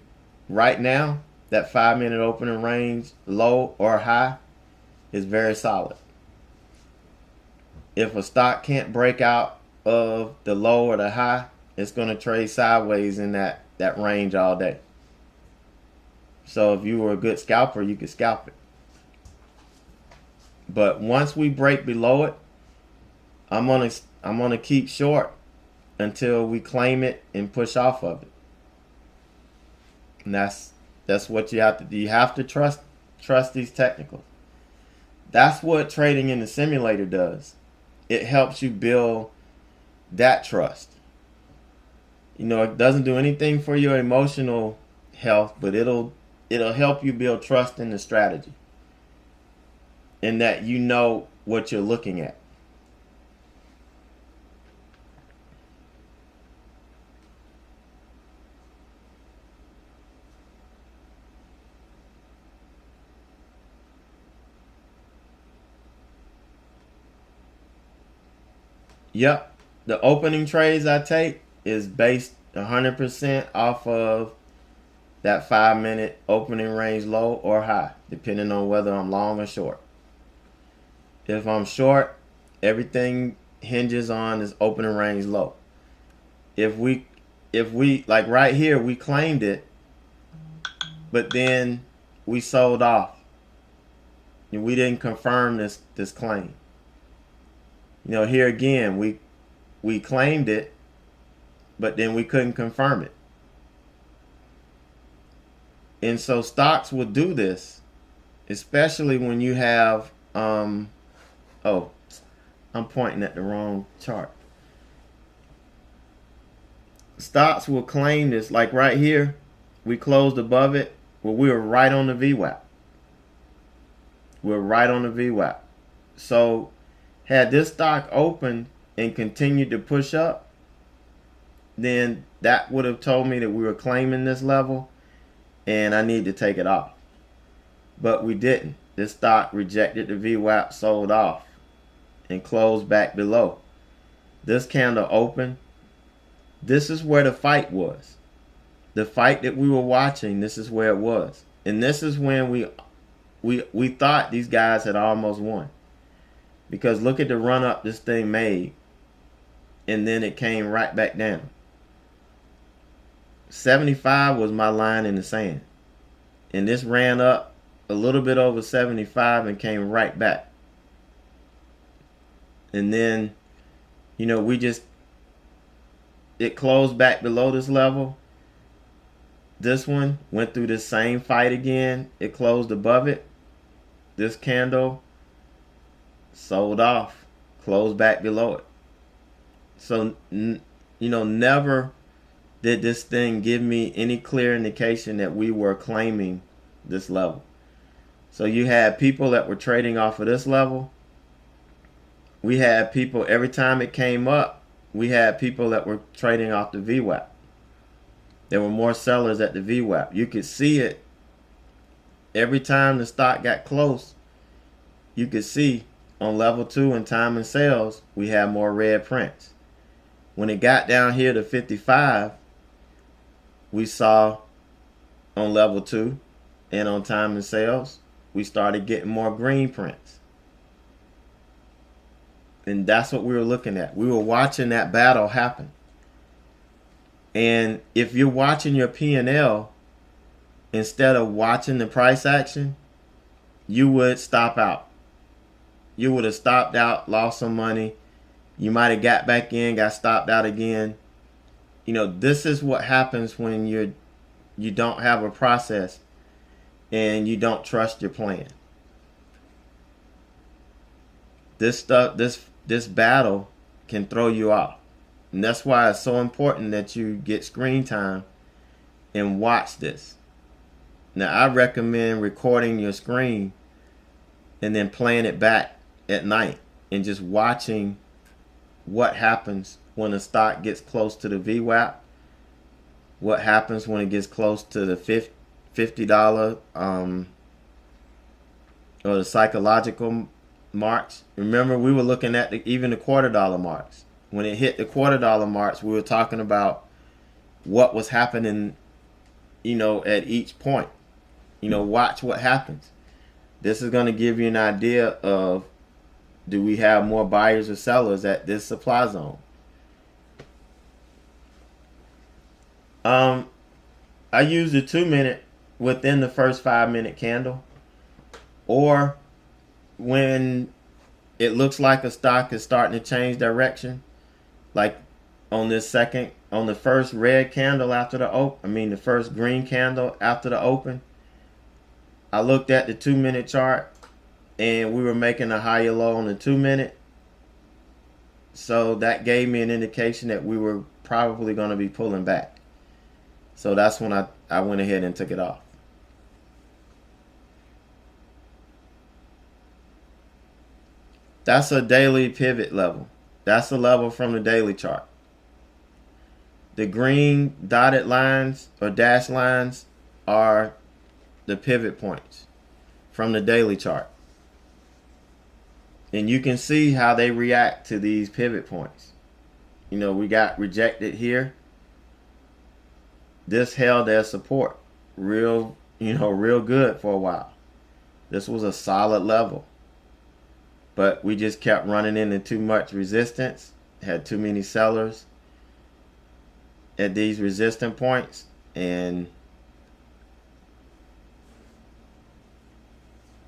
S1: right now, that 5-minute opening range, low or high, is very solid. If a stock can't break out of the low or the high, it's going to trade sideways in that range all day. So if you were a good scalper, you could scalp it. But once we break below it, I'm gonna keep short until we claim it and push off of it. And that's what you have to do. You have to trust these technicals. That's what trading in the simulator does. It helps you build that trust. It doesn't do anything for your emotional health, but it'll help you build trust in the strategy. And that you know what you're looking at. Yep. The opening trades I take is based 100% off of that 5-minute opening range low or high, depending on whether I'm long or short. If I'm short, everything hinges on this opening range low. If we like right here, we claimed it, but then we sold off. And we didn't confirm this claim. Here again, we claimed it, but then we couldn't confirm it. And so stocks will do this, especially when you have, oh, I'm pointing at the wrong chart. Stocks will claim this, like right here, we closed above it, well, we were right on the VWAP. We're right on the VWAP. So had this stock opened and continued to push up, then that would have told me that we were claiming this level and I need to take it off. But we didn't. This stock rejected the VWAP, sold off, and closed back below. This candle opened. This is where the fight was. The fight that we were watching, this is where it was. And this is when we thought these guys had almost won. Because look at the run up this thing made. And then it came right back down. 75 was my line in the sand. And this ran up a little bit over 75 and came right back. And then, it closed back below this level. This one went through this same fight again. It closed above it. This candle sold off, closed back below it. So, never did this thing give me any clear indication that we were claiming this level. So you had people that were trading off of this level. We had people, every time it came up, we had people that were trading off the VWAP. There were more sellers at the VWAP. You could see it every time the stock got close. You could see on level 2 and time and sales, we had more red prints. When it got down here to 55, we saw on level 2 and on time and sales, we started getting more green prints. And that's what we were looking at. We were watching that battle happen. And if you're watching your P&L instead of watching the price action, you would stop out. You would have stopped out, lost some money. You might have got back in, got stopped out again. This is what happens when you don't have a process and you don't trust your plan. This battle can throw you off. And that's why it's so important that you get screen time and watch this. Now, I recommend recording your screen and then playing it back at night and just watching what happens when the stock gets close to the VWAP, what happens when it gets close to the $50 or the psychological marks. Remember, we were looking at even the $quarter marks. When it hit the $quarter marks, we were talking about what was happening, at each point. Watch what happens. This is going to give you an idea of, do we have more buyers or sellers at this supply zone? I use the 2-minute within the first 5-minute candle, or when it looks like a stock is starting to change direction, like on the first red candle after the first green candle after the open. I looked at the 2-minute chart and we were making a higher low on the 2-minute. So that gave me an indication that we were probably going to be pulling back. So that's when I went ahead and took it off. That's a daily pivot level. That's the level from the daily chart. The green dotted lines or dashed lines are the pivot points from the daily chart. And you can see how they react to these pivot points. We got rejected here. This held as support real good for a while. This was a solid level. But we just kept running into too much resistance, had too many sellers at these resistance points, and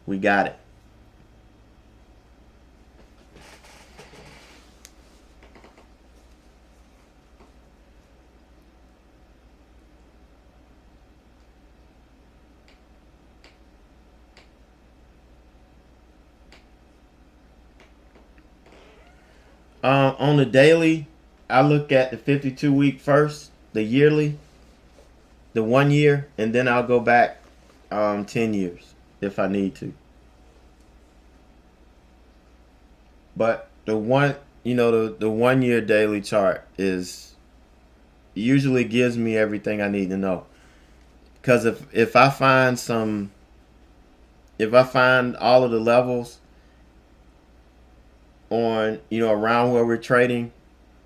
S1: we got it. On the daily, I look at the 52-week first, the yearly, the 1 year, and then I'll go back 10 years if I need to. But the 1 year daily chart usually gives me everything I need to know. Because if I find all of the levels on around where we're trading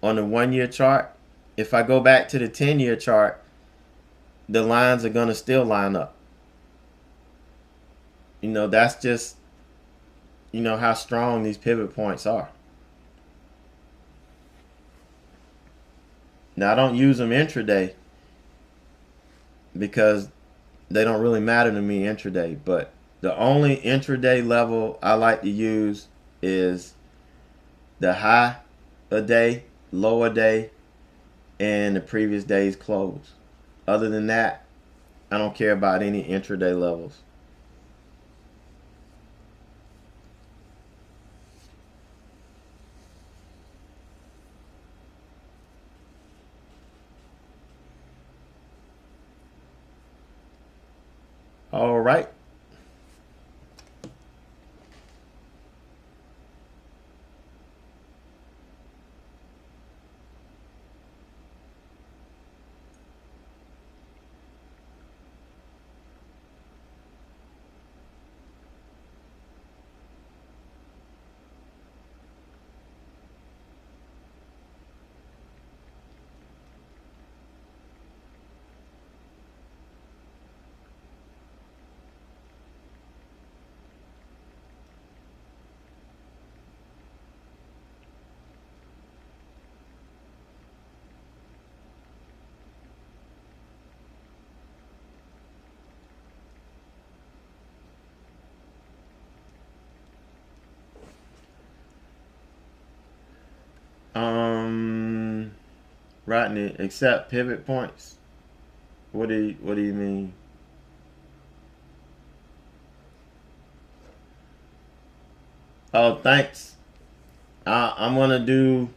S1: on the 1 year chart, if I go back to the 10-year chart, the lines are going to still line up. That's just how strong these pivot points are. Now, I don't use them intraday because they don't really matter to me intraday, but the only intraday level I like to use is the high a day, low a day, and the previous day's close. Other than that, I don't care about any intraday levels. All right. Rodney, accept pivot points. What do you mean? Oh, thanks. I'm gonna do.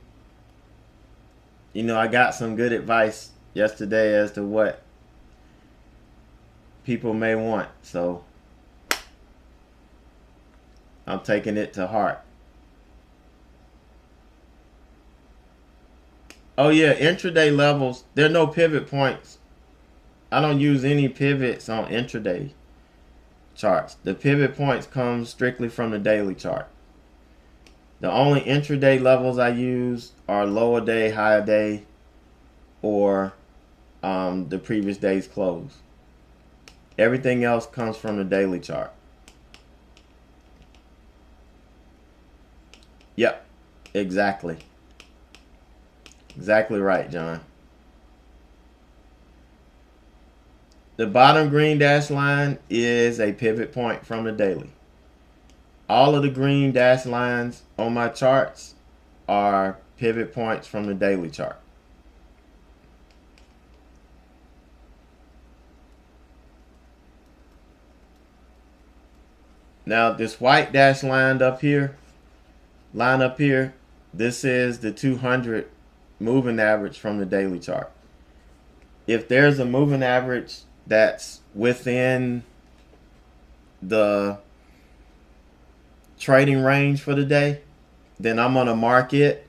S1: I got some good advice yesterday as to what people may want, so I'm taking it to heart. Oh yeah, intraday levels. There are no pivot points. I don't use any pivots on intraday charts. The pivot points come strictly from the daily chart. The only intraday levels I use are lower day, higher day, or the previous day's close. Everything else comes from the daily chart. Yep, exactly. Exactly right, John. The bottom green dashed line is a pivot point from the daily. All of the green dashed lines on my charts are pivot points from the daily chart. Now this white dash line up here, this is the 200 moving average from the daily chart. If there's a moving average that's within the trading range for the day, then I'm going to mark it,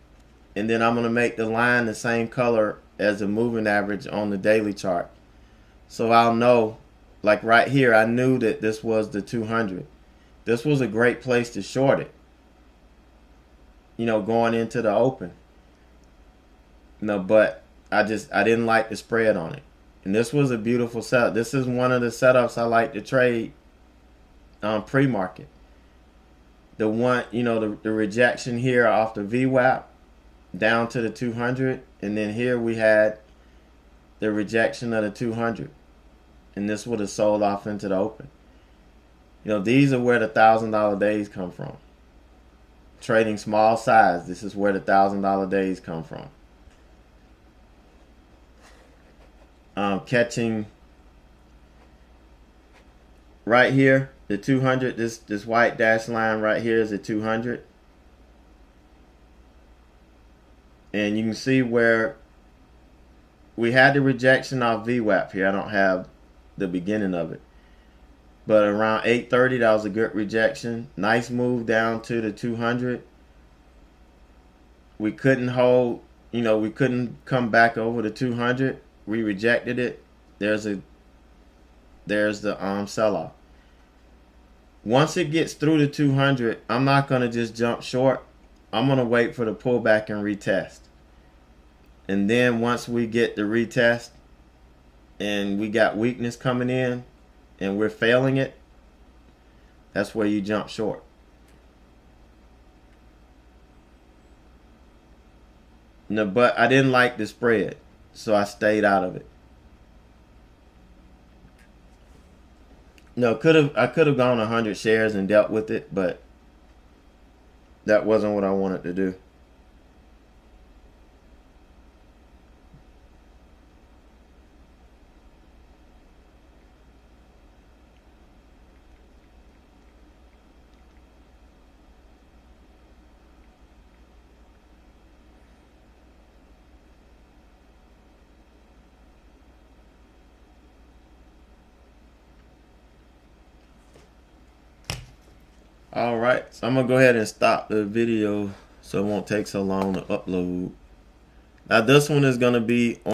S1: and then I'm going to make the line the same color as the moving average on the daily chart. So I'll know, like right here, I knew that this was the 200. This was a great place to short it, going into the open. But I didn't like the spread on it. And this was a beautiful setup. This is one of the setups I like to trade pre-market. The one, the rejection here off the VWAP down to the 200. And then here we had the rejection of the 200. And this would have sold off into the open. These are where the $1,000 days come from. Trading small size, this is where the $1,000 days come from. Catching right here, the 200, this white dash line right here is the 200. And you can see where we had the rejection off VWAP here. I don't have the beginning of it. But around 8:30, that was a good rejection. Nice move down to the 200. We couldn't hold, we couldn't come back over the 200. We rejected it. There's the sell-off. Once it gets through the 200, I'm not going to just jump short. I'm going to wait for the pullback and retest. And then once we get the retest and we got weakness coming in and we're failing it, that's where you jump short. No, but I didn't like the spread, so I stayed out of it. No, I could have gone 100 shares and dealt with it, but that wasn't what I wanted to do. All right, so I'm gonna go ahead and stop the video so it won't take so long to upload. Now this one is gonna be on